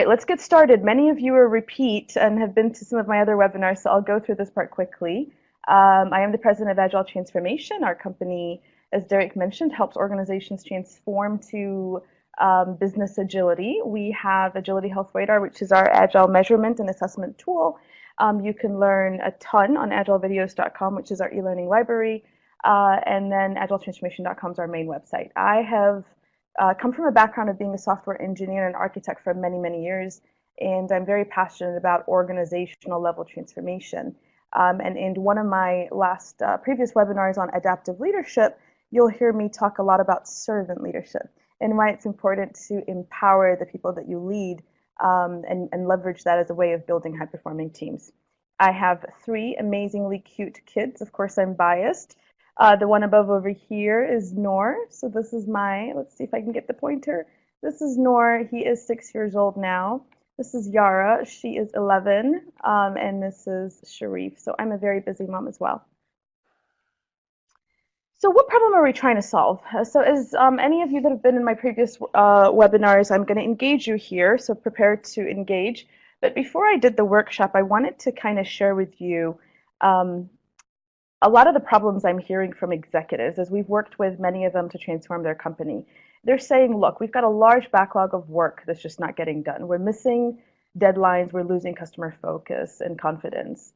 right, let's get started. Many of you are repeat and have been to some of my other webinars, so I'll go through this part quickly. I am the president of Agile Transformation. Our company, as Derek mentioned, helps organizations transform to business agility. We have Agility Health Radar, which is our Agile measurement and assessment tool. You can learn a ton on agilevideos.com, which is our e-learning library, and then agiletransformation.com is our main website. I have come from a background of being a software engineer and architect for many, many years, and I'm very passionate about organizational level transformation. And in one of my last previous webinars on adaptive leadership, you'll hear me talk a lot about servant leadership and why it's important to empower the people that you lead and leverage that as a way of building high-performing teams. I have 3 amazingly cute kids. Of course, I'm biased. The one above over here is Noor. So this is let's see if I can get the pointer. This is Noor. He is 6 years old now. This is Yara. She is 11. And this is Sharif. So I'm a very busy mom as well. So what problem are we trying to solve? So as any of you that have been in my previous webinars, I'm going to engage you here. So prepare to engage. But before I did the workshop, I wanted to kind of share with you a lot of the problems I'm hearing from executives as we've worked with many of them to transform their company. They're saying, look, we've got a large backlog of work that's just not getting done. We're missing deadlines. We're losing customer focus and confidence.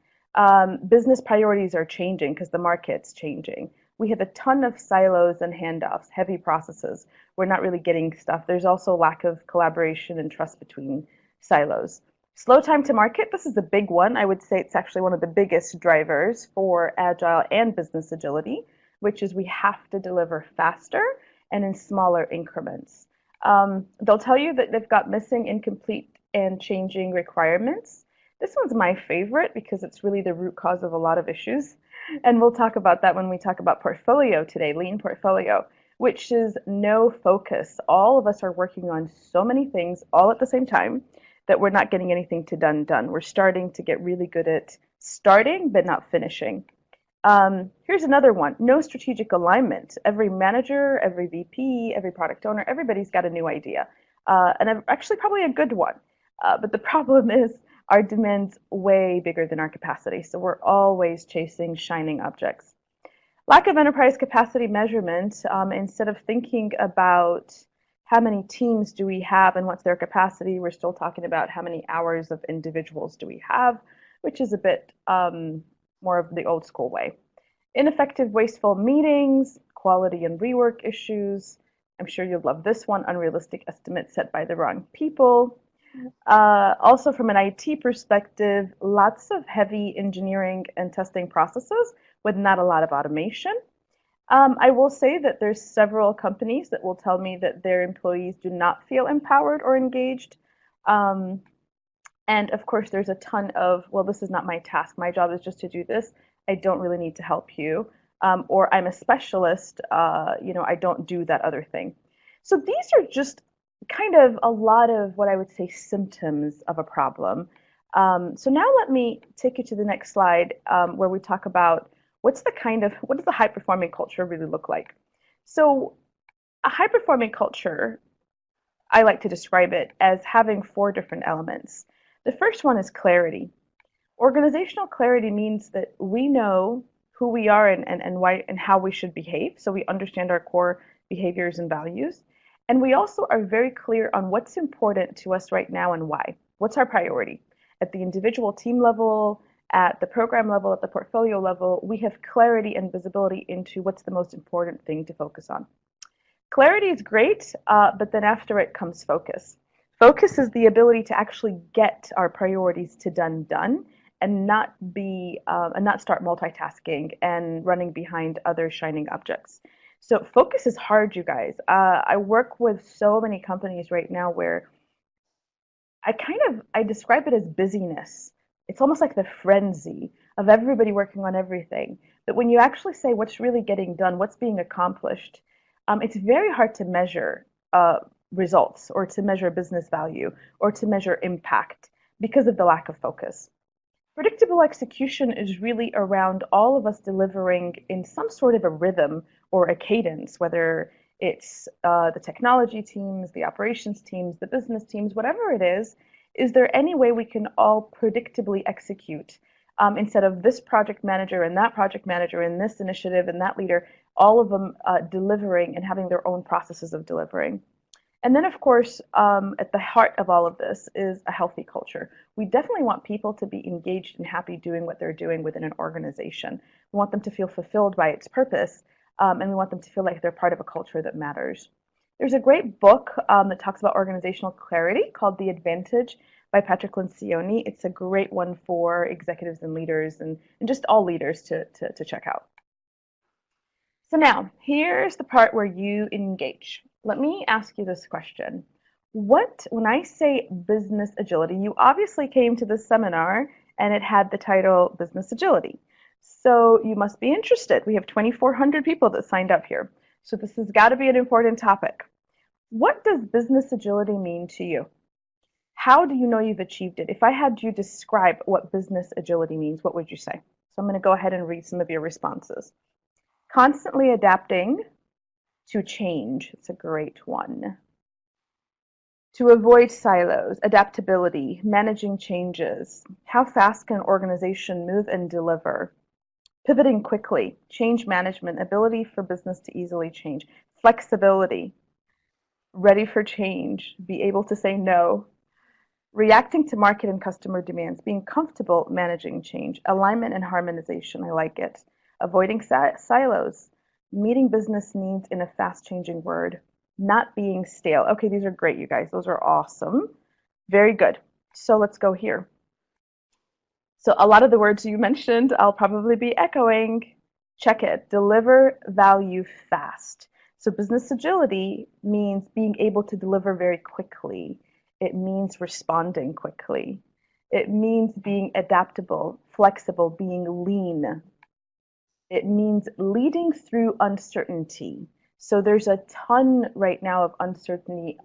Business priorities are changing because the market's changing. We have a ton of silos and handoffs, heavy processes. We're not really getting stuff. There's also lack of collaboration and trust between silos. Slow time to market, this is a big one. I would say it's actually one of the biggest drivers for Agile and business agility, which is we have to deliver faster and in smaller increments. They'll tell you that they've got missing, incomplete, and changing requirements. This one's my favorite because it's really the root cause of a lot of issues. And we'll talk about that when we talk about portfolio today, lean portfolio, which is no focus. All of us are working on so many things all at the same time that we're not getting anything done. We're starting to get really good at starting, but not finishing. Here's another one, no strategic alignment. Every manager, every VP, every product owner, everybody's got a new idea. And actually probably a good one. But the problem is our demand's way bigger than our capacity. So we're always chasing shining objects. Lack of enterprise capacity measurement, instead of thinking about how many teams do we have and what's their capacity, we're still talking about how many hours of individuals do we have, which is a bit more of the old school way. Ineffective, wasteful meetings, quality and rework issues. I'm sure you'll love this one, unrealistic estimates set by the wrong people. Also from an IT perspective, lots of heavy engineering and testing processes with not a lot of automation. I will say that there's several companies that will tell me that their employees do not feel empowered or engaged. And of course, there's a ton of, well, this is not my task. My job is just to do this. I don't really need to help you. Or I'm a specialist, I don't do that other thing. So these are just kind of a lot of what I would say symptoms of a problem. So now let me take you to the next slide where we talk about what does the high-performing culture really look like? So a high-performing culture, I like to describe it as having 4 different elements. The first one is clarity. Organizational clarity means that we know who we are and why and how we should behave, so we understand our core behaviors and values. And we also are very clear on what's important to us right now and why. What's our priority? At the individual team level, at the program level, at the portfolio level, we have clarity and visibility into what's the most important thing to focus on. Clarity is great, but then after it comes focus. Focus is the ability to actually get our priorities to done and not start multitasking and running behind other shining objects. So focus is hard, you guys. I work with so many companies right now where I describe it as busyness. It's almost like the frenzy of everybody working on everything. But when you actually say what's really getting done, what's being accomplished, it's very hard to measure results or to measure business value or to measure impact because of the lack of focus. Predictable execution is really around all of us delivering in some sort of a rhythm or a cadence, whether it's the technology teams, the operations teams, the business teams, whatever it is there any way we can all predictably execute instead of this project manager and that project manager and this initiative and that leader, all of them delivering and having their own processes of delivering? And then, of course, at the heart of all of this is a healthy culture. We definitely want people to be engaged and happy doing what they're doing within an organization. We want them to feel fulfilled by its purpose, and we want them to feel like they're part of a culture that matters. There's a great book that talks about organizational clarity called The Advantage by Patrick Lencioni. It's a great one for executives and leaders and just all leaders to check out. So now, here's the part where you engage. Let me ask you this question. When I say business agility, you obviously came to this seminar and it had the title Business Agility. So you must be interested. We have 2,400 people that signed up here. So this has got to be an important topic. What does business agility mean to you? How do you know you've achieved it? If I had you describe what business agility means, what would you say? So I'm going to go ahead and read some of your responses. Constantly adapting to change. It's a great one. To avoid silos, adaptability, managing changes. How fast can an organization move and deliver? Pivoting quickly, change management, ability for business to easily change. Flexibility, ready for change, be able to say no. Reacting to market and customer demands, being comfortable managing change. Alignment and harmonization, I like it. Avoiding silos, meeting business needs in a fast-changing world. Not being stale. Okay, these are great, you guys. Those are awesome. Very good. So let's go here. So a lot of the words you mentioned, I'll probably be echoing. Check it. Deliver value fast. So business agility means being able to deliver very quickly. It means responding quickly. It means being adaptable, flexible, being lean. It means leading through uncertainty. So there's a ton right now of uncertainty,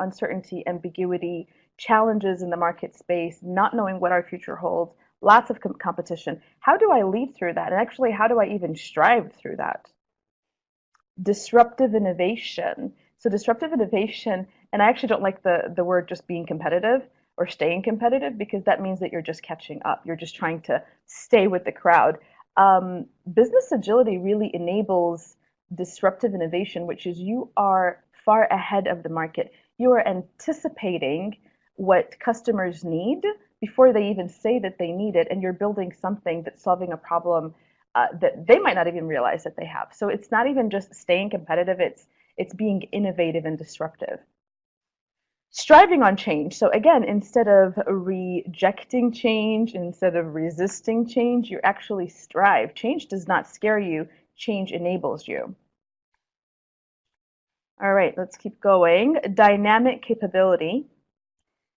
ambiguity, challenges in the market space, not knowing what our future holds, lots of competition. How do I lead through that? And actually, how do I even strive through that? Disruptive innovation. So disruptive innovation, and I actually don't like the word just being competitive or staying competitive, because that means that you're just catching up. You're just trying to stay with the crowd. Business agility really enables disruptive innovation, which is you are far ahead of the market. You are anticipating what customers need before they even say that they need it, and you're building something that's solving a problem that they might not even realize that they have. So it's not even just staying competitive, it's being innovative and disruptive. Striving on change. So again, instead of rejecting change, instead of resisting change, you actually strive. Change does not scare you, change enables you. All right, let's keep going. Dynamic capability.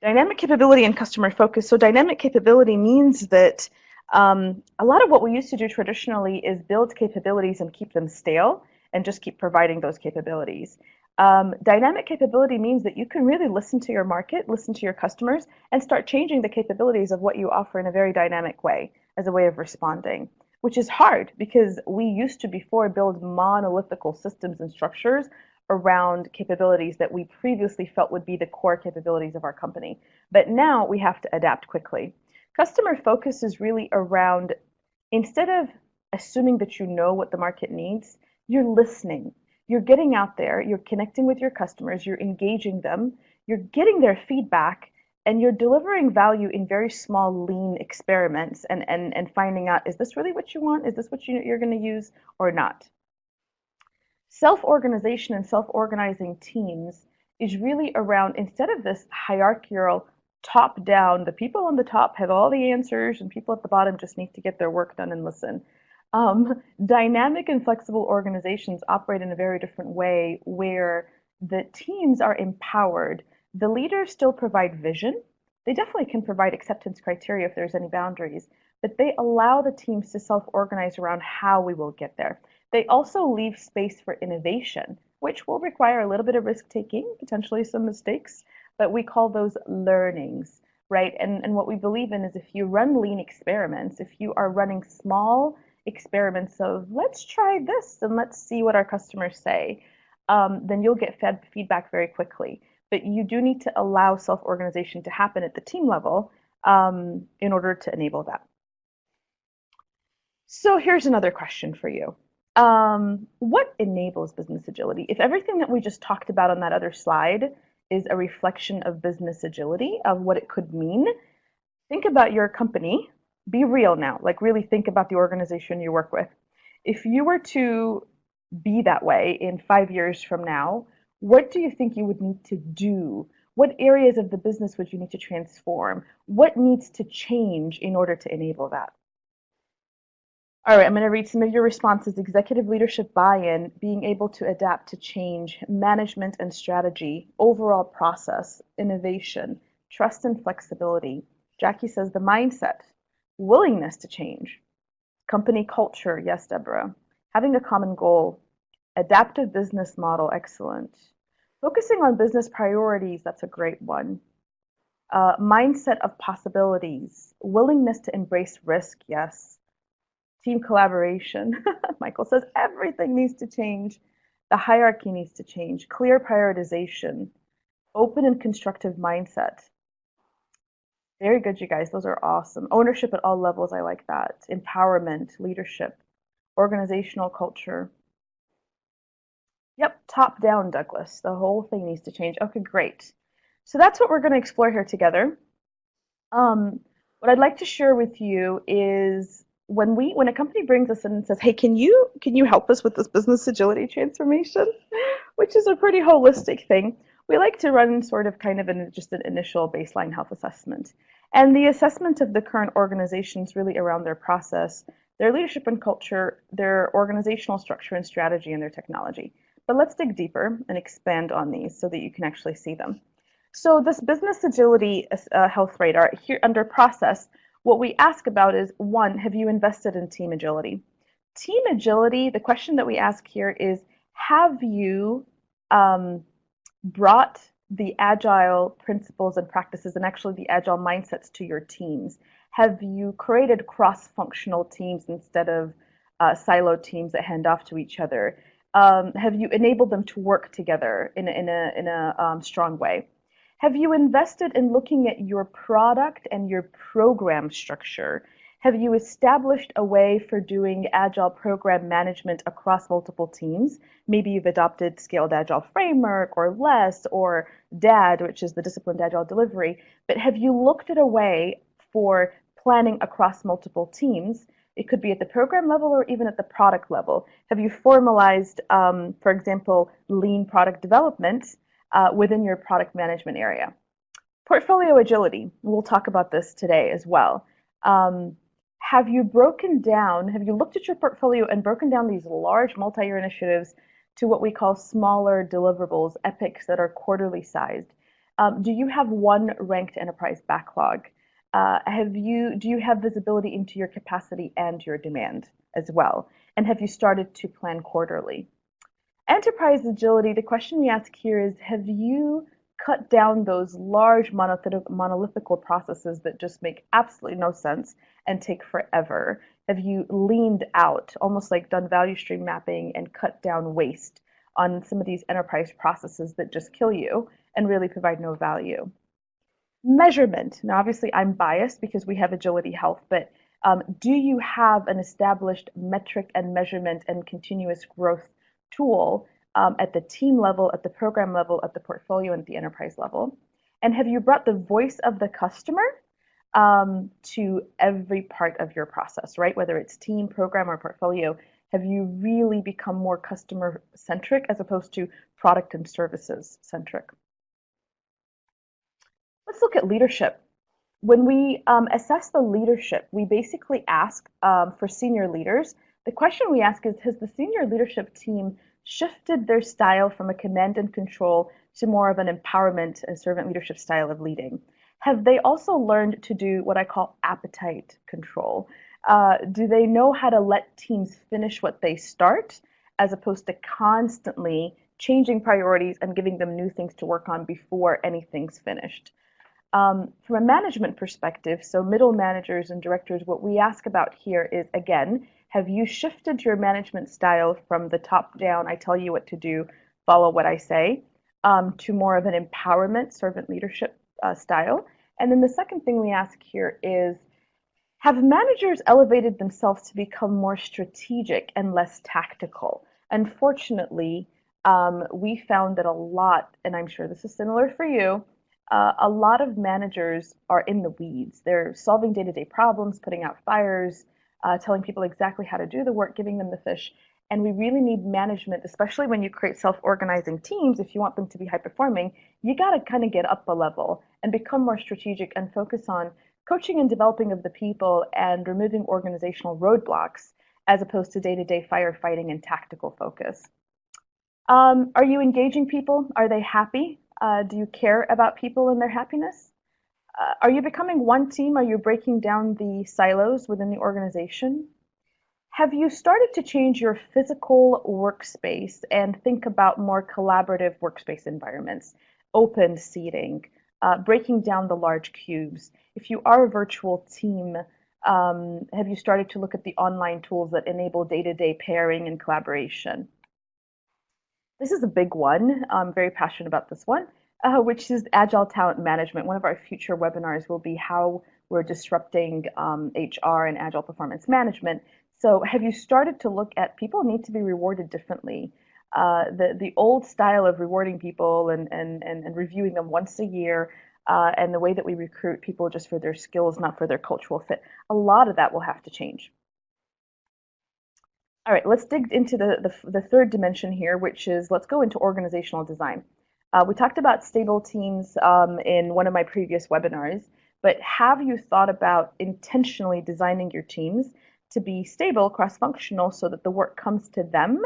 Dynamic capability and customer focus. So dynamic capability means that a lot of what we used to do traditionally is build capabilities and keep them stale and just keep providing those capabilities. Dynamic capability means that you can really listen to your market, listen to your customers, and start changing the capabilities of what you offer in a very dynamic way as a way of responding, which is hard because we used to before build monolithical systems and structures around capabilities that we previously felt would be the core capabilities of our company. But now we have to adapt quickly. Customer focus is really around, instead of assuming that you know what the market needs, you're listening. You're getting out there, you're connecting with your customers, you're engaging them, you're getting their feedback, and you're delivering value in very small, lean experiments and finding out, is this really what you want? Is this what you're going to use or not? Self-organization and self-organizing teams is really around, instead of this hierarchical top-down, the people on the top have all the answers and people at the bottom just need to get their work done and listen. Dynamic and flexible organizations operate in a very different way where the teams are empowered. The leaders still provide vision. They definitely can provide acceptance criteria if there's any boundaries, but they allow the teams to self-organize around how we will get there. They also leave space for innovation, which will require a little bit of risk-taking, potentially some mistakes, but we call those learnings, right? And what we believe in is if you run lean experiments, if you are running small experiments of let's try this and let's see what our customers say, then you'll get feedback very quickly. But you do need to allow self-organization to happen at the team level in order to enable that. So here's another question for you. What enables business agility? If everything that we just talked about on that other slide is a reflection of business agility, of what it could mean, think about your company. Be real now, like really think about the organization you work with. If you were to be that way in 5 years from now, what do you think you would need to do? What areas of the business would you need to transform? What needs to change in order to enable that? All right, I'm going to read some of your responses. Executive leadership buy-in, being able to adapt to change, management and strategy, overall process, innovation, trust and flexibility. Jackie says the mindset, willingness to change, company culture, yes, Deborah, having a common goal, adaptive business model, excellent. Focusing on business priorities, that's a great one. Mindset of possibilities, willingness to embrace risk, yes. Team collaboration. Michael says everything needs to change. The hierarchy needs to change. Clear prioritization. Open and constructive mindset. Very good, you guys. Those are awesome. Ownership at all levels. I like that. Empowerment, leadership, organizational culture. Yep, top down, Douglas. The whole thing needs to change. Okay, great. So that's what we're going to explore here together. What I'd like to share with you is when a company brings us in and says, "Hey, can you help us with this business agility transformation?" which is a pretty holistic thing, we like to run sort of kind of just an initial baseline health assessment. And the assessment of the current organization is really around their process, their leadership and culture, their organizational structure and strategy, and their technology. But let's dig deeper and expand on these so that you can actually see them. So this business agility health radar here under process, what we ask about is, one, have you invested in team agility? Team agility, the question that we ask here is, have you brought the agile principles and practices and actually the agile mindsets to your teams? Have you created cross-functional teams instead of siloed teams that hand off to each other? Have you enabled them to work together in a strong way? Have you invested in looking at your product and your program structure? Have you established a way for doing agile program management across multiple teams? Maybe you've adopted Scaled Agile Framework or LESS or DAD, which is the Disciplined Agile Delivery. But have you looked at a way for planning across multiple teams? It could be at the program level or even at the product level. Have you formalized, for example, lean product development within your product management area? Portfolio agility, we'll talk about this today as well. Have you looked at your portfolio and broken down these large multi-year initiatives to what we call smaller deliverables, epics that are quarterly sized? Do you have one ranked enterprise backlog? Do you have visibility into your capacity and your demand as well? And have you started to plan quarterly? Enterprise agility, the question we ask here is, have you cut down those large monolithical processes that just make absolutely no sense and take forever? Have you leaned out, almost like done value stream mapping and cut down waste on some of these enterprise processes that just kill you and really provide no value? Measurement. Now, obviously, I'm biased because we have Agility Health, but do you have an established metric and measurement and continuous growth tool at the team level, at the program level, at the portfolio, and at the enterprise level? And have you brought the voice of the customer to every part of your process, right? Whether it's team, program, or portfolio, have you really become more customer-centric as opposed to product and services-centric? Let's look at leadership. When we assess the leadership, we basically ask for senior leaders. The question we ask is, has the senior leadership team shifted their style from a command and control to more of an empowerment and servant leadership style of leading? Have they also learned to do what I call appetite control? Do they know how to let teams finish what they start as opposed to constantly changing priorities and giving them new things to work on before anything's finished? From a management perspective, so middle managers and directors, what we ask about here is, again, have you shifted your management style from the top down, I tell you what to do, follow what I say, to more of an empowerment, servant leadership style. And then the second thing we ask here is, have managers elevated themselves to become more strategic and less tactical? Unfortunately, we found that a lot, and I'm sure this is similar for you, a lot of managers are in the weeds. They're solving day-to-day problems, putting out fires, telling people exactly how to do the work, giving them the fish. And we really need management, especially when you create self-organizing teams. If you want them to be high performing, you got to kind of get up a level and become more strategic and focus on coaching and developing of the people and removing organizational roadblocks as opposed to day-to-day firefighting and tactical focus. Are you engaging people? Are they happy? Do you care about people and their happiness? Are you becoming one team? Are you breaking down the silos within the organization? Have you started to change your physical workspace and think about more collaborative workspace environments, open seating, breaking down the large cubes? If you are a virtual team, have you started to look at the online tools that enable day-to-day pairing and collaboration? This is a big one. I'm very passionate about this one, which is Agile Talent Management. One of our future webinars will be how we're disrupting HR and Agile Performance Management. So have you started to look at people need to be rewarded differently? The old style of rewarding people and reviewing them once a year, and the way that we recruit people just for their skills, not for their cultural fit, a lot of that will have to change. All right, let's dig into the third dimension here, which is let's go into organizational design. We talked about stable teams in one of my previous webinars, but have you thought about intentionally designing your teams to be stable, cross-functional, so that the work comes to them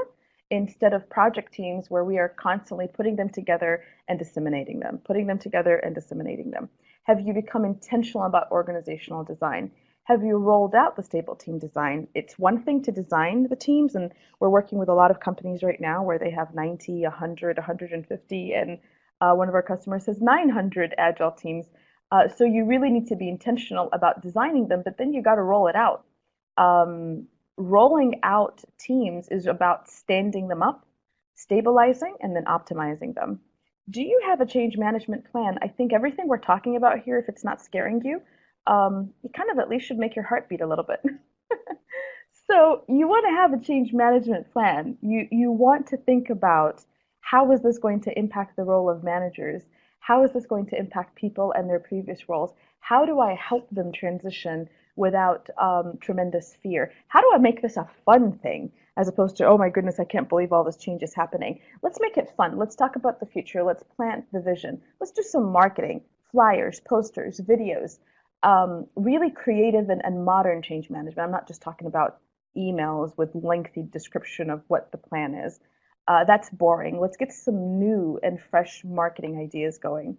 instead of project teams where we are constantly putting them together and disseminating them, putting them together and disseminating them? Have you become intentional about organizational design? Have you rolled out the stable team design? It's one thing to design the teams, and we're working with a lot of companies right now where they have 90, 100, 150, and one of our customers has 900 agile teams. So you really need to be intentional about designing them, but then you got to roll it out. Rolling out teams is about standing them up, stabilizing, and then optimizing them. Do you have a change management plan? I think everything we're talking about here, if it's not scaring you, you kind of at least should make your heart beat a little bit. So you want to have a change management plan. You want to think about how is this going to impact the role of managers? How is this going to impact people and their previous roles? How do I help them transition without tremendous fear? How do I make this a fun thing as opposed to, oh my goodness, I can't believe all this change is happening? Let's make it fun. Let's talk about the future. Let's plant the vision. Let's do some marketing, flyers, posters, videos, really creative and modern change management. I'm not just talking about emails with lengthy description of what the plan is. That's boring. Let's get some new and fresh marketing ideas going.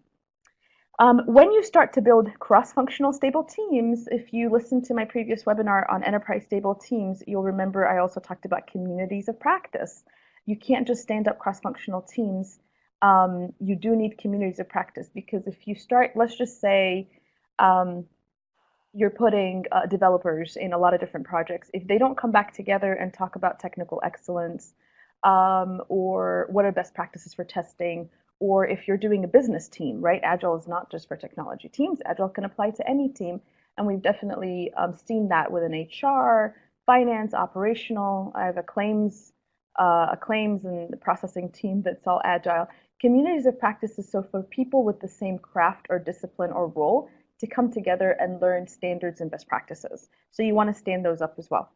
When you start to build cross-functional stable teams, if you listen to my previous webinar on enterprise stable teams, you'll remember I also talked about communities of practice. You can't just stand up cross-functional teams. You do need communities of practice, because if you start, let's just say, you're putting developers in a lot of different projects. If they don't come back together and talk about technical excellence, or what are best practices for testing, or if you're doing a business team, right? Agile is not just for technology teams. Agile can apply to any team, and we've definitely seen that within HR, finance, operational. I have a claims and processing team that's all Agile. Communities of practice is so for people with the same craft or discipline or role to come together and learn standards and best practices. So you want to stand those up as well.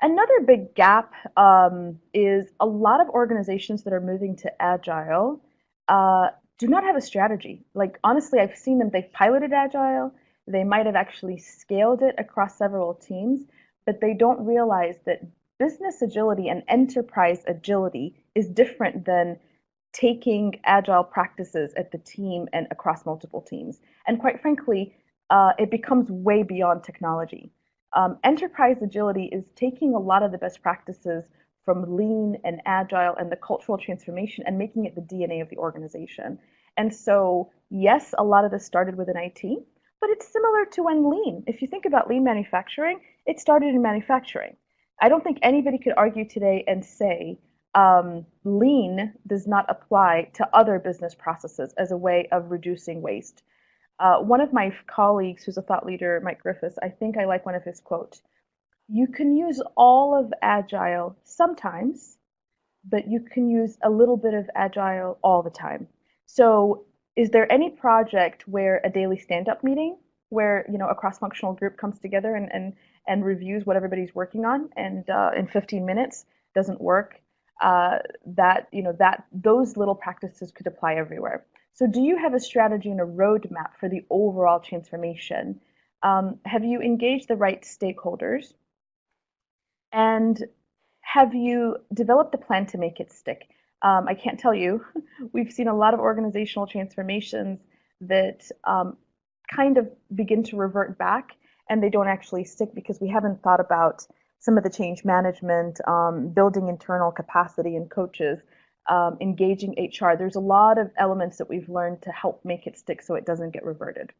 Another big gap is a lot of organizations that are moving to Agile do not have a strategy. Like, honestly, I've seen them, they've piloted Agile, they might have actually scaled it across several teams, but they don't realize that business agility and enterprise agility is different than taking Agile practices at the team and across multiple teams. And quite frankly, it becomes way beyond technology. Enterprise agility is taking a lot of the best practices from lean and agile and the cultural transformation and making it the DNA of the organization. And so, yes, a lot of this started within IT, but it's similar to when lean. If you think about lean manufacturing, it started in manufacturing. I don't think anybody could argue today and say lean does not apply to other business processes as a way of reducing waste. One of my colleagues, who's a thought leader, Mike Griffiths, I think I like one of his quotes. You can use all of Agile sometimes, but you can use a little bit of Agile all the time. So is there any project where a daily stand-up meeting, where a cross-functional group comes together and reviews what everybody's working on, and in 15 minutes doesn't work? That those little practices could apply everywhere. So do you have a strategy and a roadmap for the overall transformation? Have you engaged the right stakeholders? And have you developed a plan to make it stick? I can't tell you. We've seen a lot of organizational transformations that kind of begin to revert back, and they don't actually stick because we haven't thought about some of the change management, building internal capacity and coaches, engaging HR. There's a lot of elements that we've learned to help make it stick so it doesn't get reverted.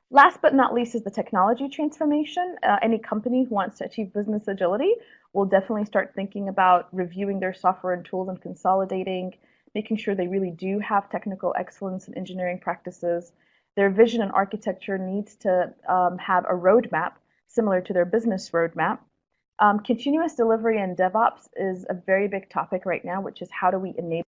Last but not least is the technology transformation. Any company who wants to achieve business agility will definitely start thinking about reviewing their software and tools and consolidating, making sure they really do have technical excellence in engineering practices. Their vision and architecture needs to have a roadmap similar to their business roadmap. Continuous delivery and DevOps is a very big topic right now, which is how do we enable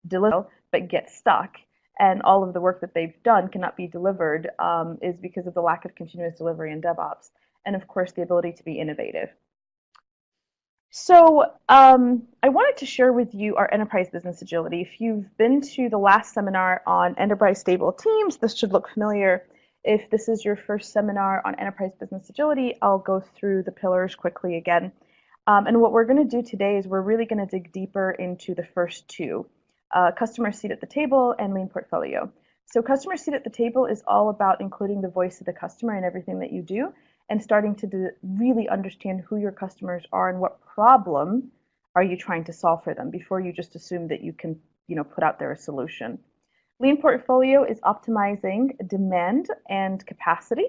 deliver but get stuck, and all of the work that they've done cannot be delivered is because of the lack of continuous delivery and DevOps, and of course the ability to be innovative. So I wanted to share with you our enterprise business agility. If you've been to the last seminar on enterprise stable teams, this should look familiar. If this is your first seminar on enterprise business agility, I'll go through the pillars quickly again. And what we're going to do today is we're really going to dig deeper into the first two, customer seat at the table and lean portfolio. So customer seat at the table is all about including the voice of the customer in everything that you do, and starting to really understand who your customers are and what problem are you trying to solve for them before you just assume that you can put out there a solution. Lean portfolio is optimizing demand and capacity.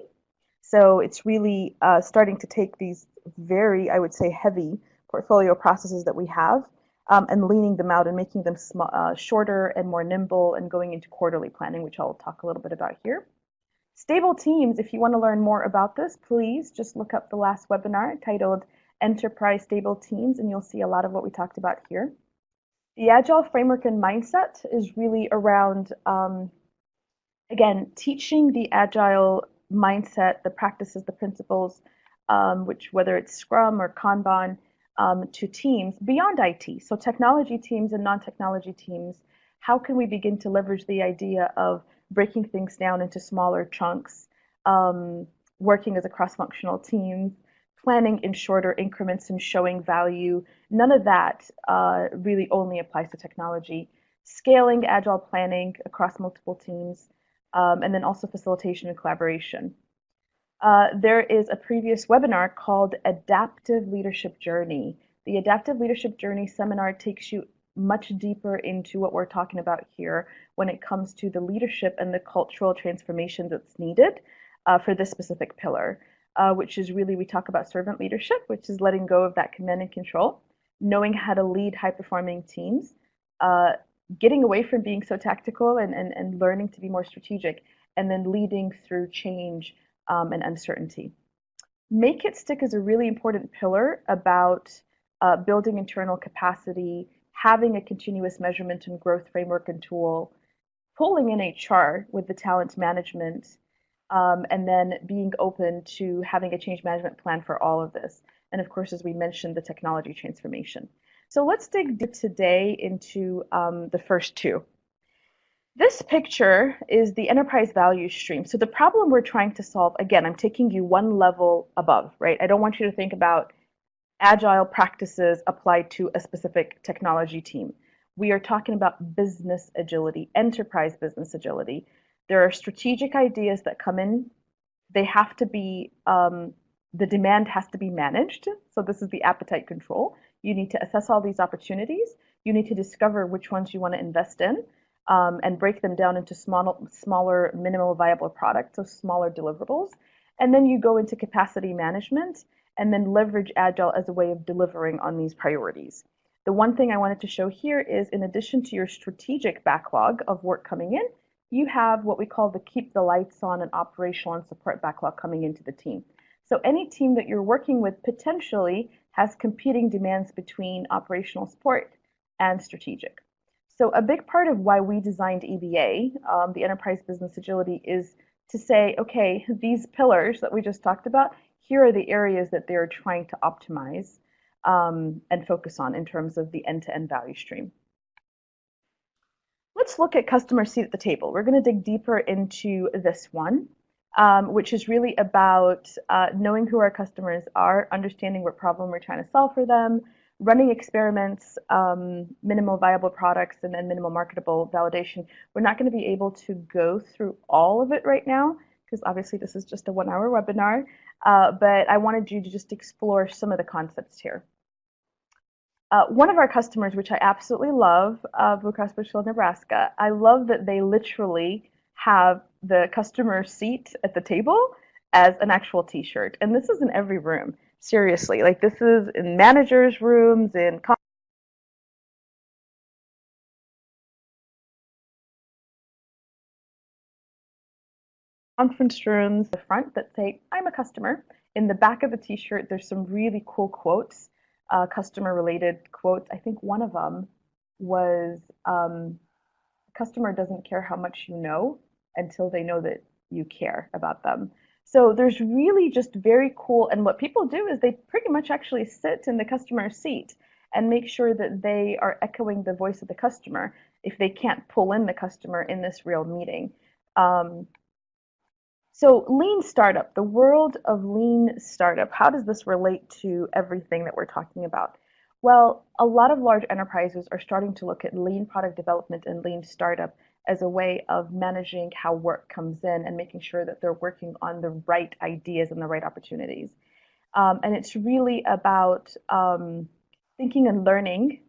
So it's really starting to take these very, I would say, heavy portfolio processes that we have and leaning them out and making them shorter and more nimble and going into quarterly planning, which I'll talk a little bit about here. Stable teams, if you want to learn more about this, please just look up the last webinar titled Enterprise Stable Teams, and you'll see a lot of what we talked about here. The Agile framework and mindset is really around, again, teaching the Agile mindset, the practices, the principles, which whether it's Scrum or Kanban, to teams beyond IT. So technology teams and non-technology teams, how can we begin to leverage the idea of breaking things down into smaller chunks, working as a cross-functional team, planning in shorter increments and showing value. None of that really only applies to technology. Scaling agile planning across multiple teams, and then also facilitation and collaboration. There is a previous webinar called Adaptive Leadership Journey. The Adaptive Leadership Journey seminar takes you much deeper into what we're talking about here when it comes to the leadership and the cultural transformation that's needed for this specific pillar, which is really, we talk about servant leadership, which is letting go of that command and control, knowing how to lead high-performing teams, getting away from being so tactical and learning to be more strategic, and then leading through change and uncertainty. Make it stick is a really important pillar about building internal capacity, having a continuous measurement and growth framework and tool, pulling in HR with the talent management, and then being open to having a change management plan for all of this. And of course, as we mentioned, the technology transformation. So let's dig deep today into the first two. This picture is the enterprise value stream. So the problem we're trying to solve, again, I'm taking you one level above, right? I don't want you to think about agile practices applied to a specific technology team. We are talking about business agility, enterprise business agility. There are strategic ideas that come in. They have to be, the demand has to be managed. So this is the appetite control. You need to assess all these opportunities. You need to discover which ones you want to invest in and break them down into smaller minimal viable products, so smaller deliverables. And then you go into capacity management and then leverage Agile as a way of delivering on these priorities. The one thing I wanted to show here is in addition to your strategic backlog of work coming in, you have what we call the keep the lights on and operational and support backlog coming into the team. So any team that you're working with potentially has competing demands between operational support and strategic. So a big part of why we designed EBA, the Enterprise Business Agility, is to say, okay, these pillars that we just talked about, here are the areas that they're trying to optimize and focus on in terms of the end-to-end value stream. Let's look at customer seat at the table. We're going to dig deeper into this one, which is really about knowing who our customers are, understanding what problem we're trying to solve for them, running experiments, minimal viable products, and then minimal marketable validation. We're not going to be able to go through all of it right now, because obviously this is just a 1-hour webinar, but I wanted you to just explore some of the concepts here. One of our customers, which I absolutely love, Blue Cross Blue Shield Nebraska, I love that they literally have the customer seat at the table as an actual t-shirt. And this is in every room. Seriously, like this is in managers' rooms, in conference rooms, the front that say, I'm a customer. In the back of the t-shirt, there's some really cool quotes, customer-related quotes. I think one of them was, customer doesn't care how much you know until they know that you care about them. So there's really just very cool, and what people do is they pretty much actually sit in the customer's seat and make sure that they are echoing the voice of the customer if they can't pull in the customer in this real meeting. So lean startup, the world of lean startup, how does this relate to everything that we're talking about? Well, a lot of large enterprises are starting to look at lean product development and lean startup as a way of managing how work comes in and making sure that they're working on the right ideas and the right opportunities. And it's really about thinking and learning,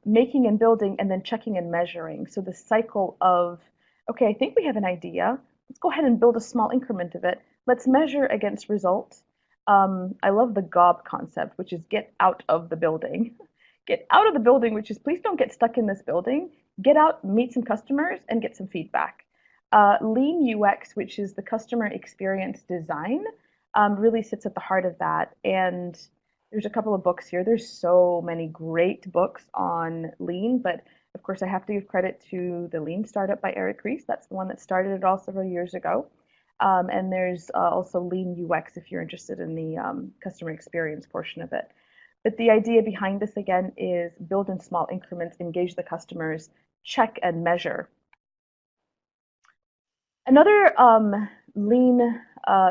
making and building, and then checking and measuring. So the cycle of, okay, I think we have an idea. Let's go ahead and build a small increment of it. Let's measure against results. I love the GOB concept, which is get out of the building. Get out of the building, which is please don't get stuck in this building. Get out, meet some customers, and get some feedback. Lean UX, which is the customer experience design, really sits at the heart of that. And there's a couple of books here. There's so many great books on lean, but of course I have to give credit to the Lean Startup by Eric Ries. That's the one that started it all several years ago. And there's also Lean UX if you're interested in the customer experience portion of it. But the idea behind this, again, is build in small increments, engage the customers, check and measure. Another lean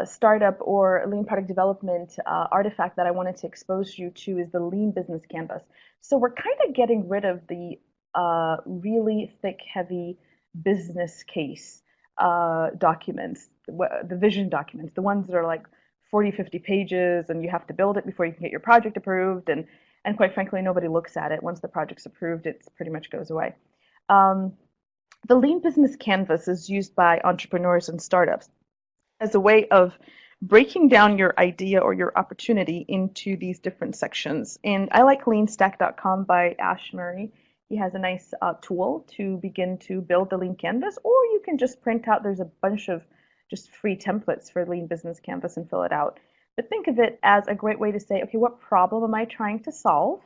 startup or lean product development artifact that I wanted to expose you to is the lean business canvas. So we're kind of getting rid of the really thick, heavy business case documents, the vision documents, the ones that are like 40, 50 pages and you have to build it before you can get your project approved. And quite frankly, nobody looks at it. Once the project's approved, it pretty much goes away. The Lean Business Canvas is used by entrepreneurs and startups as a way of breaking down your idea or your opportunity into these different sections. And I like leanstack.com by Ash Murray. He has a nice tool to begin to build the Lean Canvas, or you can just print out, there's a bunch of just free templates for Lean Business Canvas and fill it out. But think of it as a great way to say, okay, what problem am I trying to solve?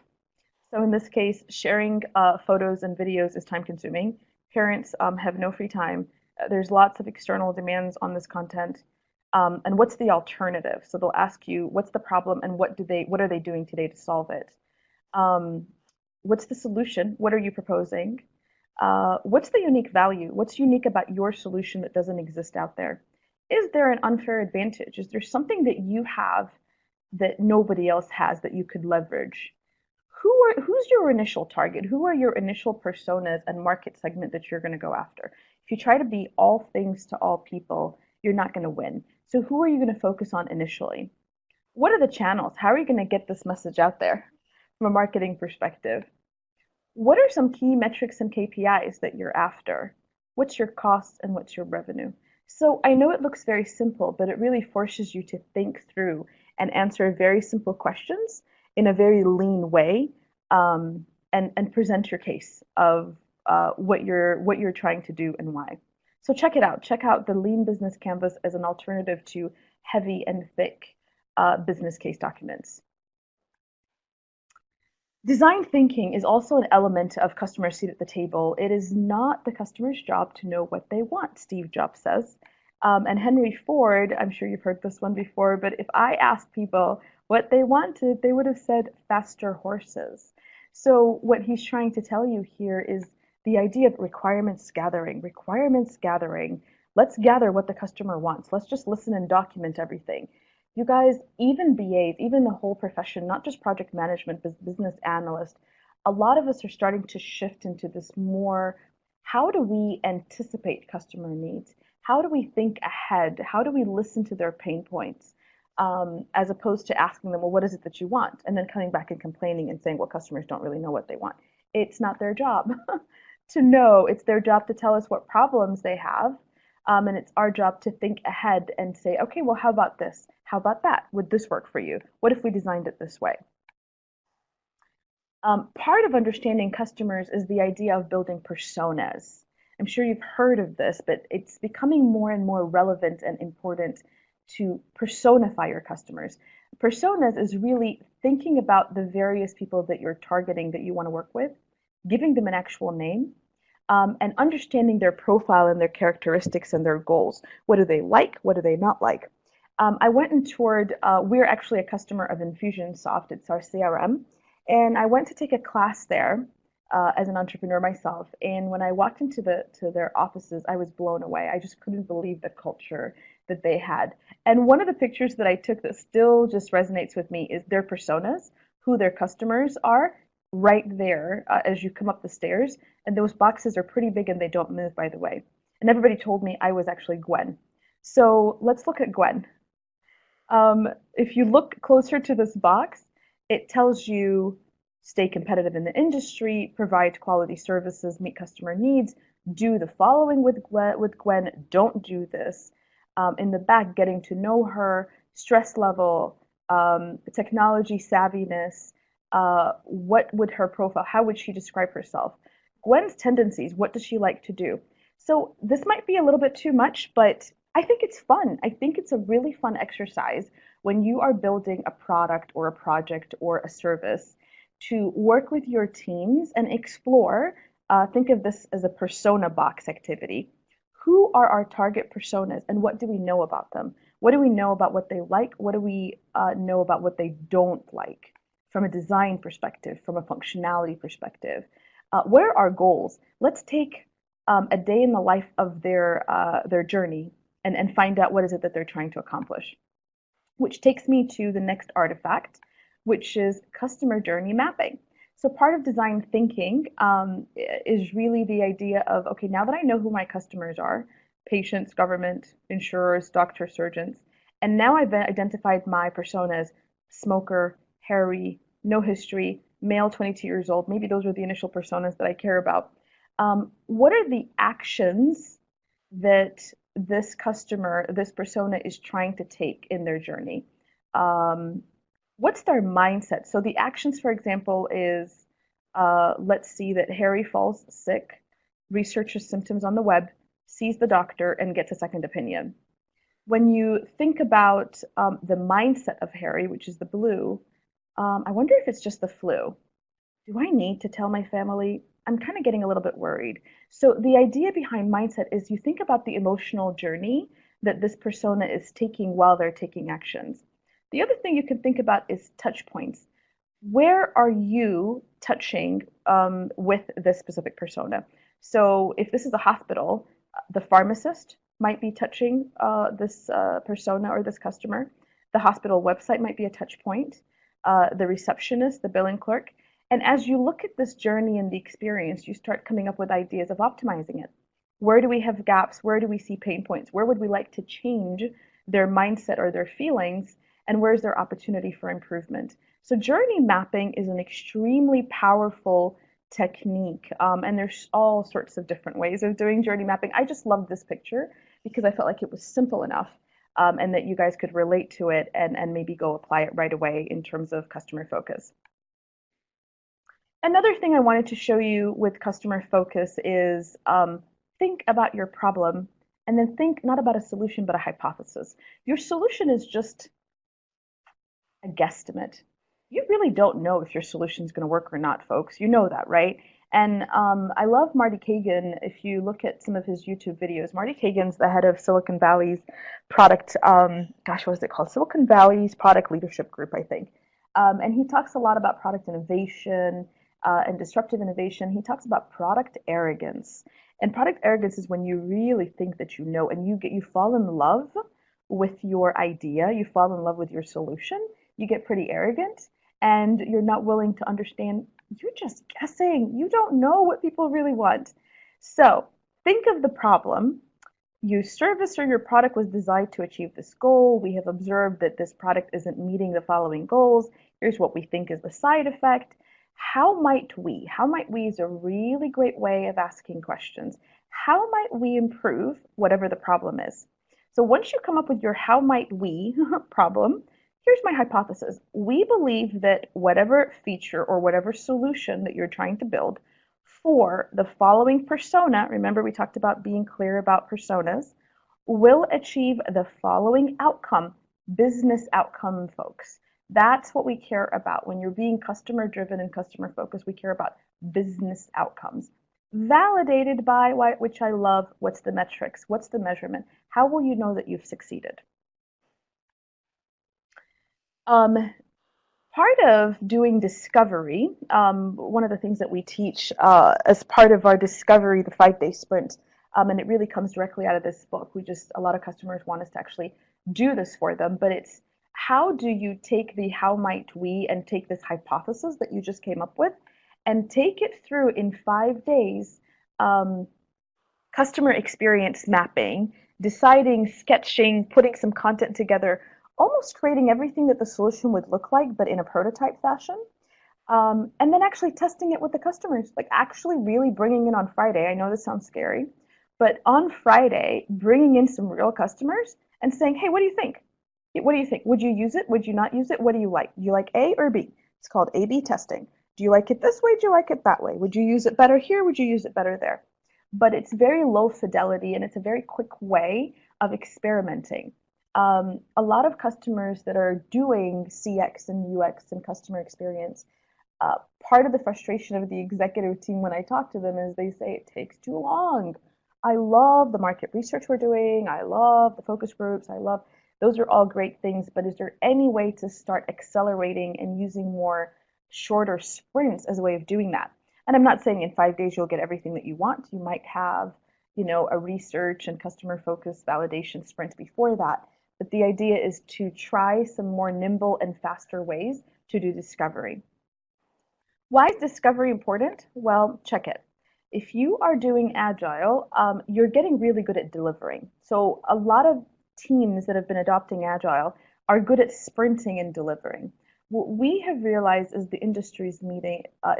So in this case, sharing photos and videos is time consuming. Parents have no free time. There's lots of external demands on this content. And what's the alternative? So they'll ask you, what's the problem and what are they doing today to solve it? What's the solution? What are you proposing? What's the unique value? What's unique about your solution that doesn't exist out there? Is there an unfair advantage? Is there something that you have that nobody else has that you could leverage? Who's your initial target? Who are your initial personas and market segment that you're going to go after? If you try to be all things to all people, you're not going to win. So who are you going to focus on initially? What are the channels? How are you going to get this message out there from a marketing perspective? What are some key metrics and KPIs that you're after? What's your cost and what's your revenue? So I know it looks very simple, but it really forces you to think through and answer very simple questions in a very lean way, and present your case of what you're trying to do and why. So check it out. Check out the Lean Business Canvas as an alternative to heavy and thick business case documents. Design thinking is also an element of customer seat at the table. It is not the customer's job to know what they want, Steve Jobs says. And Henry Ford, I'm sure you've heard this one before, but if I asked people what they wanted, they would have said faster horses. So what he's trying to tell you here is the idea of requirements gathering. Requirements gathering. Let's gather what the customer wants. Let's just listen and document everything. You guys, even BAs, even the whole profession, not just project management, but business analysts, a lot of us are starting to shift into this more, how do we anticipate customer needs? How do we think ahead? How do we listen to their pain points? As opposed to asking them, well, what is it that you want? And then coming back and complaining and saying, well, customers don't really know what they want. It's not their job to know. It's their job to tell us what problems they have. And it's our job to think ahead and say, okay, well, how about this? How about that? Would this work for you? What if we designed it this way? Part of understanding customers is the idea of building personas. I'm sure you've heard of this, but it's becoming more and more relevant and important to personify your customers. Personas is really thinking about the various people that you're targeting that you want to work with, giving them an actual name, and understanding their profile and their characteristics and their goals. What do they like? What do they not like? I went and toured, we're actually a customer of Infusionsoft, it's our CRM, and I went to take a class there as an entrepreneur myself. And when I walked into to their offices, I was blown away. I just couldn't believe the culture that they had. And one of the pictures that I took that still just resonates with me is their personas, who their customers are, right there as you come up the stairs. And those boxes are pretty big and they don't move, by the way. And everybody told me I was actually Gwen. So let's look at Gwen. If you look closer to this box, it tells you stay competitive in the industry, provide quality services, meet customer needs, do the following with Gwen, don't do this. In the back, getting to know her, stress level, technology savviness, what would her profile, how would she describe herself? Gwen's tendencies, what does she like to do? So this might be a little bit too much, but I think it's fun. I think it's a really fun exercise when you are building a product or a project or a service to work with your teams and explore. Think of this as a persona box activity. Who are our target personas and what do we know about them? What do we know about what they like? What do we know about what they don't like from a design perspective, from a functionality perspective? What are our goals? Let's take a day in the life of their journey and find out what is it that they're trying to accomplish. Which takes me to the next artifact, which is customer journey mapping. So part of design thinking is really the idea of, okay, now that I know who my customers are, patients, government, insurers, doctors, surgeons, and now I've identified my personas, smoker, hairy, no history, male 22 years old, maybe those are the initial personas that I care about. What are the actions that this customer, this persona is trying to take in their journey? What's their mindset? So the actions, for example, is let's see that Harry falls sick, researches symptoms on the web, sees the doctor, and gets a second opinion. When you think about the mindset of Harry, which is the blue, I wonder if it's just the flu. Do I need to tell my family? I'm kind of getting a little bit worried. So the idea behind mindset is you think about the emotional journey that this persona is taking while they're taking actions. The other thing you can think about is touch points. Where are you touching with this specific persona? So if this is a hospital, the pharmacist might be touching this persona or this customer. The hospital website might be a touch point. The receptionist, the billing clerk. And as you look at this journey and the experience, you start coming up with ideas of optimizing it. Where do we have gaps? Where do we see pain points? Where would we like to change their mindset or their feelings? And where's their opportunity for improvement? So journey mapping is an extremely powerful technique. And there's all sorts of different ways of doing journey mapping. I just loved this picture because I felt like it was simple enough, and that you guys could relate to it and maybe go apply it right away in terms of customer focus. Another thing I wanted to show you with customer focus is think about your problem and then think not about a solution but a hypothesis. Your solution is just a guesstimate. You really don't know if your solution is going to work or not, folks. You know that, right? And I love Marty Kagan. If you look at some of his YouTube videos, Marty Kagan's the head of Silicon Valley's product, gosh, what is it called? Silicon Valley's Product Leadership Group, I think. And he talks a lot about product innovation and disruptive innovation. He talks about product arrogance. And product arrogance is when you really think that you know and you fall in love with your idea, you fall in love with your solution, you get pretty arrogant, and you're not willing to understand. You're just guessing. You don't know what people really want. So think of the problem. Your service or your product was designed to achieve this goal. We have observed that this product isn't meeting the following goals. Here's what we think is the side effect. How might we? How might we is a really great way of asking questions. How might we improve whatever the problem is? So once you come up with your how might we problem, here's my hypothesis. We believe that whatever feature or whatever solution that you're trying to build for the following persona, remember we talked about being clear about personas, will achieve the following outcome, business outcome, folks. That's what we care about. When you're being customer driven and customer focused, we care about business outcomes. Validated by, which I love, what's the metrics? What's the measurement? How will you know that you've succeeded? Part of doing discovery, one of the things that we teach as part of our discovery, the 5-day sprint, and it really comes directly out of this book. A lot of customers want us to actually do this for them, but it's how do you take the how might we and take this hypothesis that you just came up with and take it through in 5 days, customer experience mapping, deciding, sketching, putting some content together, almost creating everything that the solution would look like, but in a prototype fashion. And then actually testing it with the customers, like actually really bringing in on Friday. I know this sounds scary, but on Friday, bringing in some real customers and saying, hey, what do you think? What do you think? Would you use it? Would you not use it? What do you like? Do you like A or B? It's called A/B testing. Do you like it this way? Do you like it that way? Would you use it better here? Would you use it better there? But it's very low fidelity and it's a very quick way of experimenting. A lot of customers that are doing CX and UX and customer experience, part of the frustration of the executive team when I talk to them is they say it takes too long. I love the market research we're doing. I love the focus groups. Those are all great things, but is there any way to start accelerating and using more shorter sprints as a way of doing that? And I'm not saying in 5 days you'll get everything that you want. You might have, a research and customer focused validation sprint before that. But the idea is to try some more nimble and faster ways to do discovery. Why is discovery important? Well, check it. If you are doing Agile, you're getting really good at delivering. So a lot of teams that have been adopting Agile are good at sprinting and delivering. What we have realized is the industry's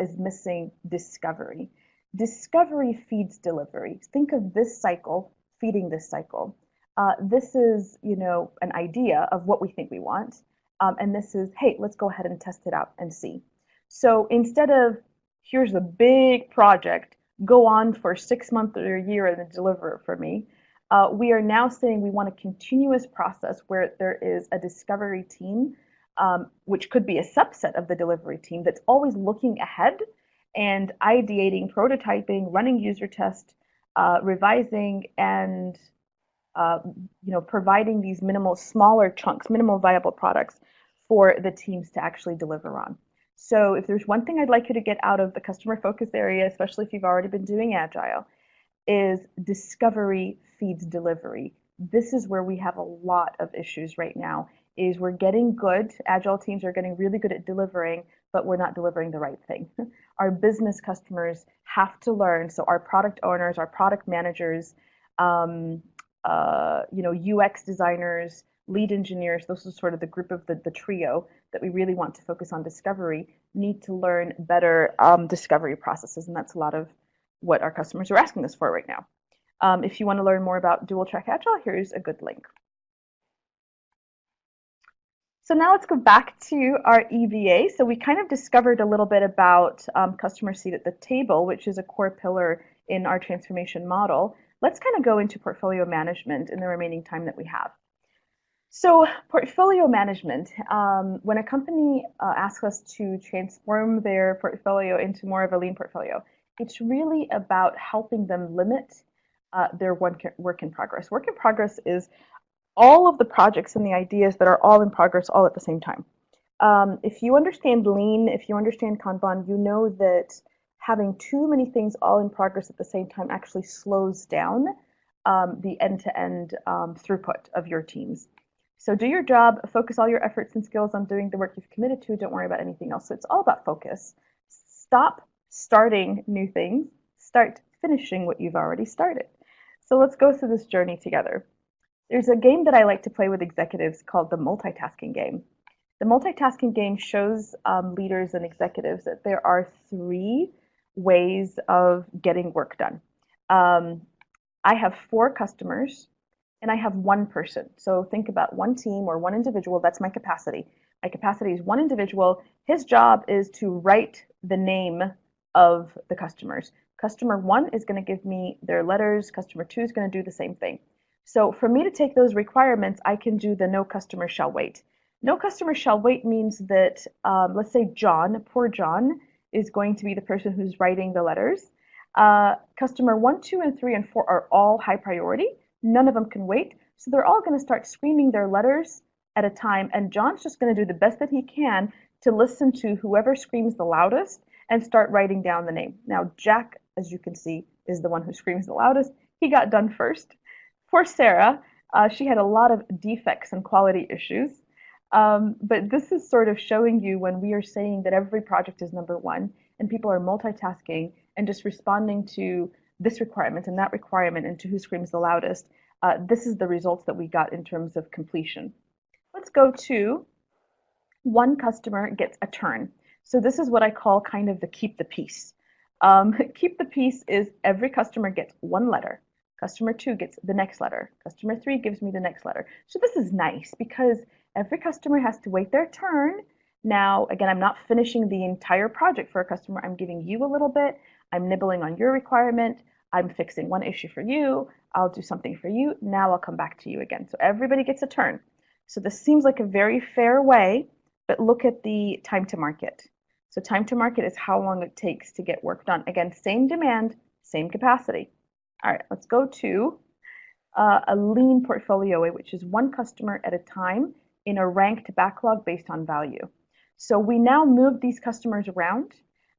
is missing discovery. Discovery feeds delivery. Think of this cycle feeding this cycle. This is, an idea of what we think we want. And this is, hey, let's go ahead and test it out and see. So instead of, here's a big project, go on for 6 months or a year and then deliver it for me, we are now saying we want a continuous process where there is a discovery team, which could be a subset of the delivery team that's always looking ahead and ideating, prototyping, running user tests, revising, and providing these smaller chunks, minimal viable products for the teams to actually deliver on. So if there's one thing I'd like you to get out of the customer focus area, especially if you've already been doing Agile, is discovery feeds delivery. This is where we have a lot of issues right now, is we're getting good, Agile teams are getting really good at delivering, but we're not delivering the right thing. Our business customers have to learn, so our product owners, our product managers, UX designers, lead engineers, those are sort of the group of the trio that we really want to focus on discovery. need to learn better discovery processes, and that's a lot of what our customers are asking us for right now. If you want to learn more about dual track Agile, here's a good link. So now let's go back to our EVA. So we kind of discovered a little bit about customer seat at the table, which is a core pillar in our transformation model. Let's kind of go into portfolio management in the remaining time that we have. So portfolio management, when a company asks us to transform their portfolio into more of a lean portfolio, it's really about helping them limit their work in progress. Work in progress is all of the projects and the ideas that are all in progress all at the same time. If you understand lean, if you understand Kanban, you know that having too many things all in progress at the same time actually slows down the end-to-end throughput of your teams. So do your job, focus all your efforts and skills on doing the work you've committed to, don't worry about anything else. So it's all about focus. Stop starting new things, start finishing what you've already started. So let's go through this journey together. There's a game that I like to play with executives called the multitasking game. The multitasking game shows leaders and executives that there are 3 ways of getting work done. I have 4 customers and I have 1 person. So think about 1 team or 1 individual. That's my capacity. My capacity is 1 individual. His job is to write the name of the customers. Customer 1 is going to give me their letters. Customer 2 is going to do the same thing. So for me to take those requirements, I can do the no customer shall wait. No customer shall wait means that, let's say John, poor John, is going to be the person who's writing the letters. Customer 1, 2, and 3, and 4 are all high priority. None of them can wait. So they're all going to start screaming their letters at a time, and John's just going to do the best that he can to listen to whoever screams the loudest and start writing down the name. Now, Jack, as you can see, is the one who screams the loudest. He got done first. Poor Sarah, she had a lot of defects and quality issues. But this is sort of showing you when we are saying that every project is number 1 and people are multitasking and just responding to this requirement and that requirement and to who screams the loudest. This is the results that we got in terms of completion. Let's go to 1 customer gets a turn. So this is what I call kind of the keep the peace. Keep the peace is every customer gets 1 letter. Customer 2 gets the next letter. Customer 3 gives me the next letter. So this is nice because every customer has to wait their turn. Now, again, I'm not finishing the entire project for a customer. I'm giving you a little bit. I'm nibbling on your requirement. I'm fixing 1 issue for you. I'll do something for you. Now I'll come back to you again. So everybody gets a turn. So this seems like a very fair way, but look at the time to market. So time to market is how long it takes to get work done. Again, same demand, same capacity. All right, let's go to a lean portfolio way, which is 1 customer at a time in a ranked backlog based on value. So we now move these customers around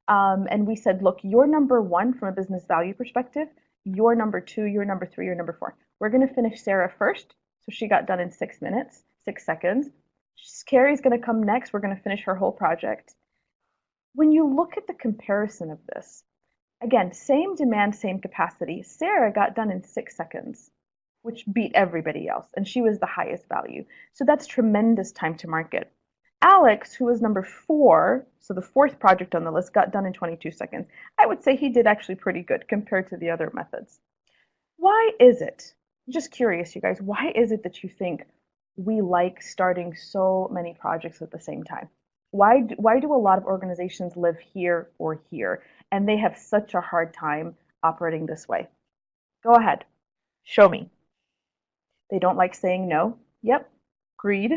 and we said, look, you're number 1 from a business value perspective, you're number 2, you're number 3, you're number 4. We're going to finish Sarah first. So she got done in 6 minutes, 6 seconds. Carrie's going to come next. We're going to finish her whole project. When you look at the comparison of this, again, same demand, same capacity. Sarah got done in 6 seconds, which beat everybody else, and she was the highest value. So that's tremendous time to market. Alex, who was number 4, so the 4th project on the list, got done in 22 seconds. I would say he did actually pretty good compared to the other methods. Why is it? I'm just curious, you guys, why is it that you think we like starting so many projects at the same time? Why do a lot of organizations live here or here, and they have such a hard time operating this way? Go ahead, show me. They don't like saying no. Yep, greed.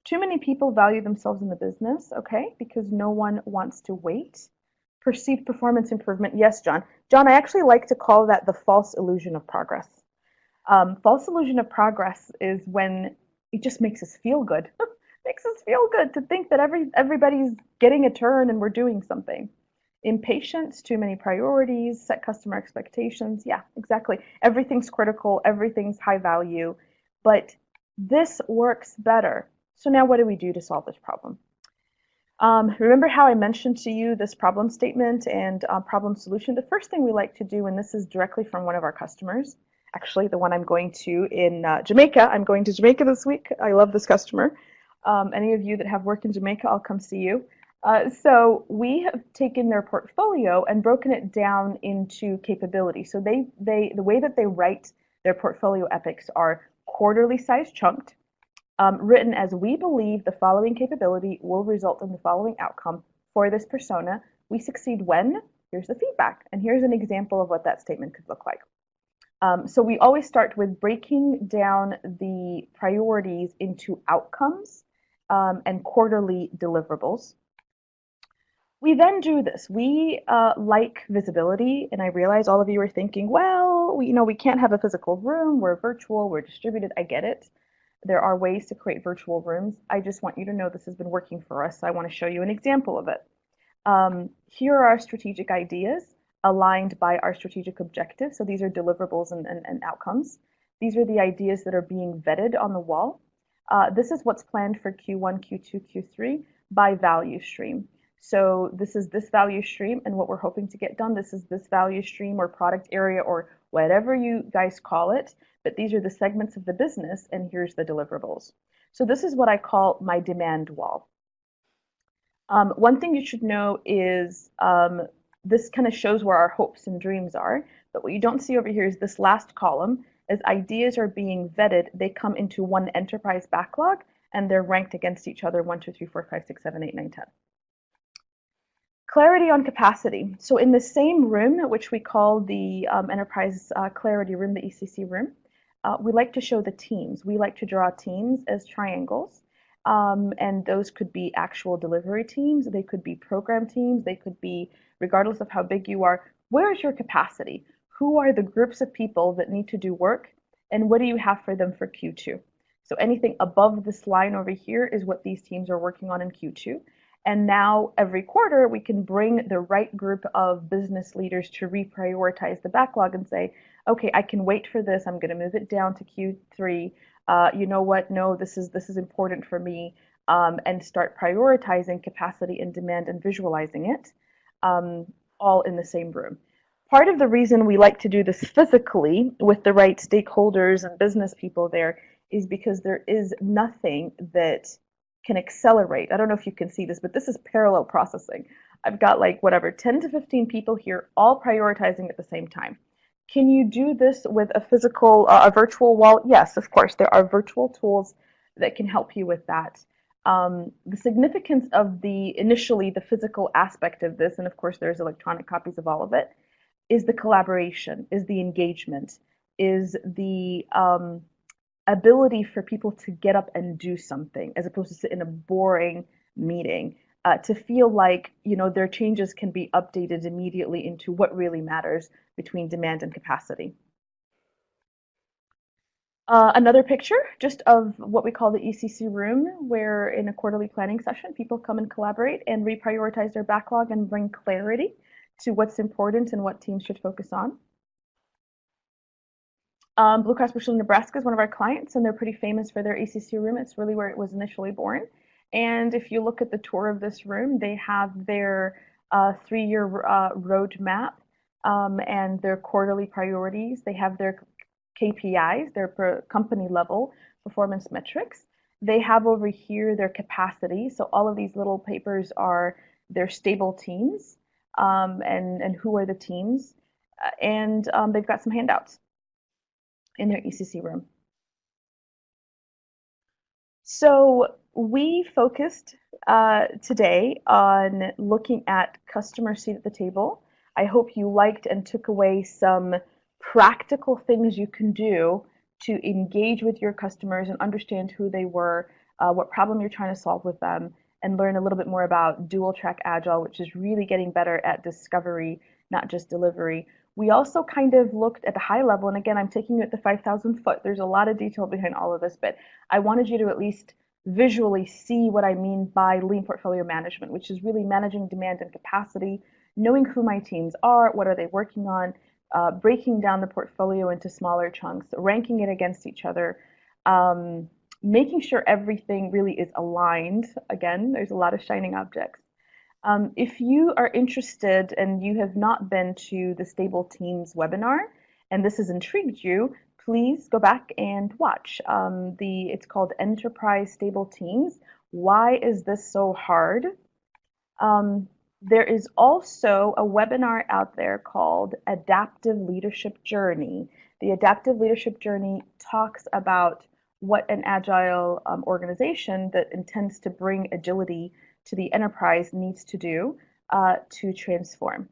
Too many people value themselves in the business, okay, because no one wants to wait. Perceived performance improvement. Yes, John. John, I actually like to call that the false illusion of progress. False illusion of progress is when it just makes us feel good. Makes us feel good to think that everybody's getting a turn and we're doing something. Impatience, too many priorities, set customer expectations. Yeah, exactly. Everything's critical, everything's high value, but this works better. So now what do we do to solve this problem? Remember how I mentioned to you this problem statement and problem solution? The first thing we like to do, and this is directly from one of our customers, actually the one I'm going to in Jamaica. I'm going to Jamaica this week. I love this customer. Any of you that have work in Jamaica, I'll come see you. So we have taken their portfolio and broken it down into capability. So the way that they write their portfolio epics are quarterly size chunked, written as we believe the following capability will result in the following outcome for this persona. We succeed when, here's the feedback, and here's an example of what that statement could look like. So we always start with breaking down the priorities into outcomes and quarterly deliverables. We then do this. We like visibility, and I realize all of you are thinking, well, we can't have a physical room. We're virtual. We're distributed. I get it. There are ways to create virtual rooms. I just want you to know this has been working for us, so I want to show you an example of it. Here are our strategic ideas aligned by our strategic objectives. So these are deliverables and outcomes. These are the ideas that are being vetted on the wall. This is what's planned for Q1, Q2, Q3 by value stream. So this is this value stream, and what we're hoping to get done, this is this value stream or product area or whatever you guys call it, but these are the segments of the business, and here's the deliverables. So this is what I call my demand wall. One thing you should know is this kind of shows where our hopes and dreams are, but what you don't see over here is this last column. As ideas are being vetted, they come into one enterprise backlog, and they're ranked against each other, 1, 2, 3, 4, 5, 6, 7, 8, 9, 10. Clarity on capacity. So in the same room, which we call the enterprise clarity room, the ECC room, we like to show the teams. We like to draw teams as triangles. And those could be actual delivery teams, they could be program teams, they could be, regardless of how big you are, where's your capacity? Who are the groups of people that need to do work, and what do you have for them for Q2? So anything above this line over here is what these teams are working on in Q2. And now every quarter, we can bring the right group of business leaders to reprioritize the backlog and say, okay, I can wait for this, I'm gonna move it down to Q3. You know what, no, this is important for me, and start prioritizing capacity and demand and visualizing it, all in the same room. Part of the reason we like to do this physically with the right stakeholders and business people there is because there is nothing that can accelerate. I don't know if you can see this, but this is parallel processing. I've got like whatever, 10 to 15 people here all prioritizing at the same time. Can you do this with a physical, a virtual wall? Yes, of course. There are virtual tools that can help you with that. The significance of initially the physical aspect of this, and of course there's electronic copies of all of it, is the collaboration, is the engagement, is the ability for people to get up and do something as opposed to sit in a boring meeting, to feel like their changes can be updated immediately into what really matters between demand and capacity. Another picture just of what we call the ECC room, where in a quarterly planning session, people come and collaborate and reprioritize their backlog and bring clarity to what's important and what teams should focus on. Blue Cross Blue Shield Nebraska is one of our clients, and they're pretty famous for their ECC room. It's really where it was initially born. And if you look at the tour of this room, they have their 3-year roadmap and their quarterly priorities. They have their KPIs, their company level performance metrics. They have over here their capacity. So all of these little papers are their stable teams and who are the teams. And they've got some handouts in their ECC room. So we focused today on looking at customer seat at the table. I hope you liked and took away some practical things you can do to engage with your customers and understand who they were, what problem you're trying to solve with them, and learn a little bit more about dual track Agile, which is really getting better at discovery, not just delivery. We also kind of looked at the high level, and again, I'm taking you at the 5,000 foot. There's a lot of detail behind all of this, but I wanted you to at least visually see what I mean by lean portfolio management, which is really managing demand and capacity, knowing who my teams are, what are they working on, breaking down the portfolio into smaller chunks, ranking it against each other, making sure everything really is aligned. Again, there's a lot of shining objects. If you are interested and you have not been to the Stable Teams webinar and this has intrigued you, please go back and watch. It's called Enterprise Stable Teams. Why is this so hard? There is also a webinar out there called Adaptive Leadership Journey. The Adaptive Leadership Journey talks about what an agile organization that intends to bring agility to the enterprise needs to do to transform.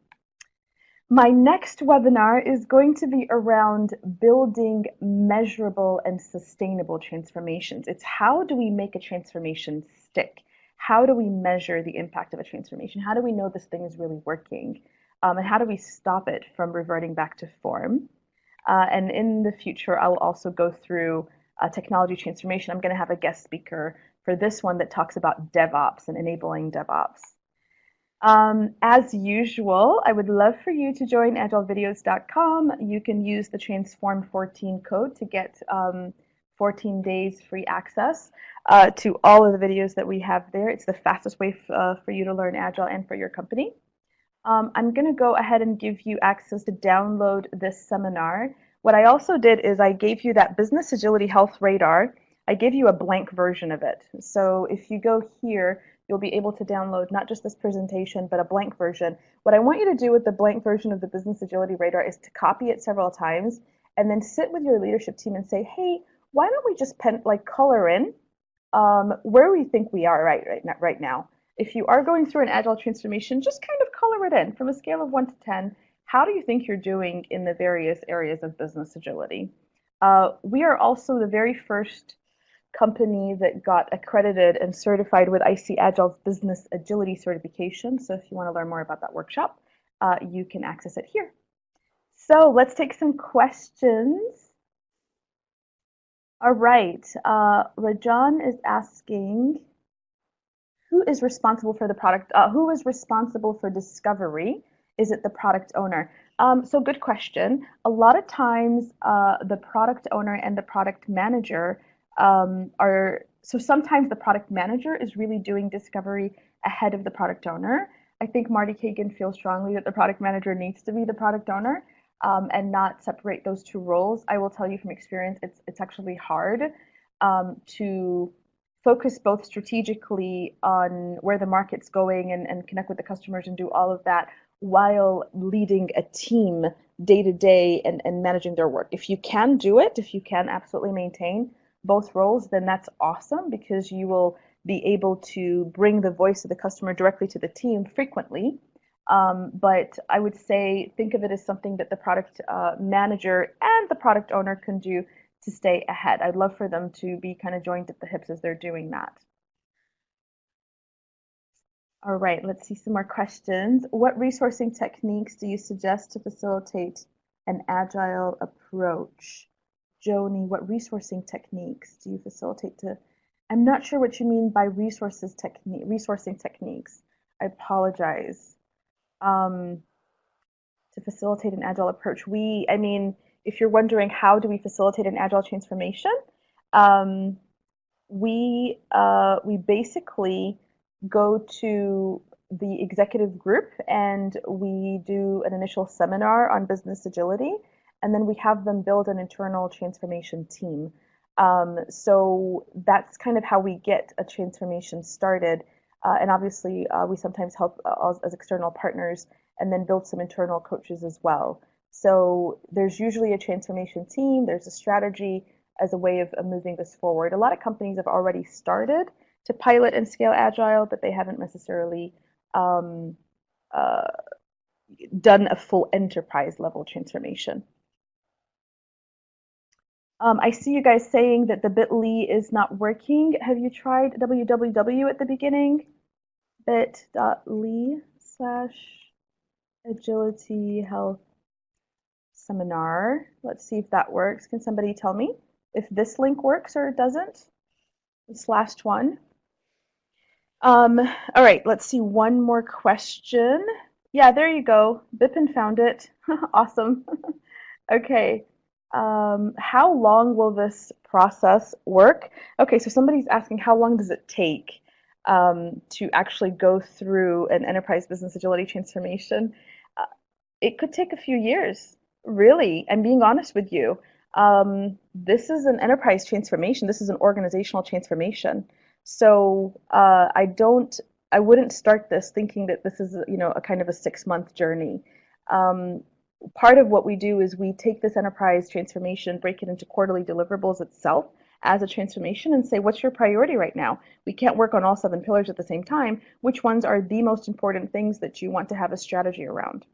My next webinar is going to be around building measurable and sustainable transformations. It's how do we make a transformation stick? How do we measure the impact of a transformation? How do we know this thing is really working? And how do we stop it from reverting back to form? And in the future, I will also go through technology transformation. I'm going to have a guest speaker for this one that talks about DevOps and enabling DevOps. As usual, I would love for you to join agilevideos.com. You can use the Transform14 code to get 14 days free access to all of the videos that we have there. It's the fastest way for you to learn Agile and for your company. I'm going to go ahead and give you access to download this seminar. What I also did is I gave you that Business Agility Health Radar. I gave you a blank version of it. So if you go here, you'll be able to download not just this presentation, but a blank version. What I want you to do with the blank version of the Business Agility Radar is to copy it several times and then sit with your leadership team and say, hey, why don't we just color in where we think we are right now. If you are going through an agile transformation, just kind of color it in from a scale of 1 to 10. How do you think you're doing in the various areas of business agility? We are also the very first company that got accredited and certified with IC Agile's Business Agility certification. So if you want to learn more about that workshop, you can access it here. So let's take some questions. All right, Rajan is asking, who is responsible for the product? Who is responsible for discovery? Is it the product owner? So good question. A lot of times the product owner and the product manager so sometimes the product manager is really doing discovery ahead of the product owner. I think Marty Kagan feels strongly that the product manager needs to be the product owner. And not separate those two roles. I will tell you from experience, it's actually hard to focus both strategically on where the market's going and connect with the customers and do all of that while leading a team day to day and managing their work. If you can do it, if you can absolutely maintain both roles, then that's awesome because you will be able to bring the voice of the customer directly to the team frequently. But I would say think of it as something that the product manager and the product owner can do to stay ahead. I'd love for them to be kind of joined at the hips as they're doing that. All right, let's see some more questions. What resourcing techniques do you suggest to facilitate an agile approach? Joni, what resourcing techniques do you facilitate to? I'm not sure what you mean by resourcing techniques. I apologize. To facilitate an agile approach. I mean, if you're wondering how do we facilitate an agile transformation, we basically go to the executive group and we do an initial seminar on business agility, and then we have them build an internal transformation team. So that's kind of how we get a transformation started. And obviously, we sometimes help as external partners and then build some internal coaches as well. So there's usually a transformation team, there's a strategy as a way of moving this forward. A lot of companies have already started to pilot and scale Agile, but they haven't necessarily done a full enterprise level transformation. I see you guys saying that the bit.ly is not working. Have you tried www at the beginning? bit.ly/agility health seminar. Let's see if that works. Can somebody tell me if this link works or it doesn't? The slashed one. All right, let's see one more question. Yeah, there you go. Bipin found it. Awesome. Okay. How long will this process work? Okay, so somebody's asking how long does it take to actually go through an enterprise business agility transformation? It could take a few years, really. I'm being honest with you. This is an enterprise transformation. This is an organizational transformation. So I don't I wouldn't start this thinking that this is, a kind of a 6-month journey. Um, Part of what we do is we take this enterprise transformation, break it into quarterly deliverables itself as a transformation and say, what's your priority right now? We can't work on all 7 pillars at the same time. Which ones are the most important things that you want to have a strategy around?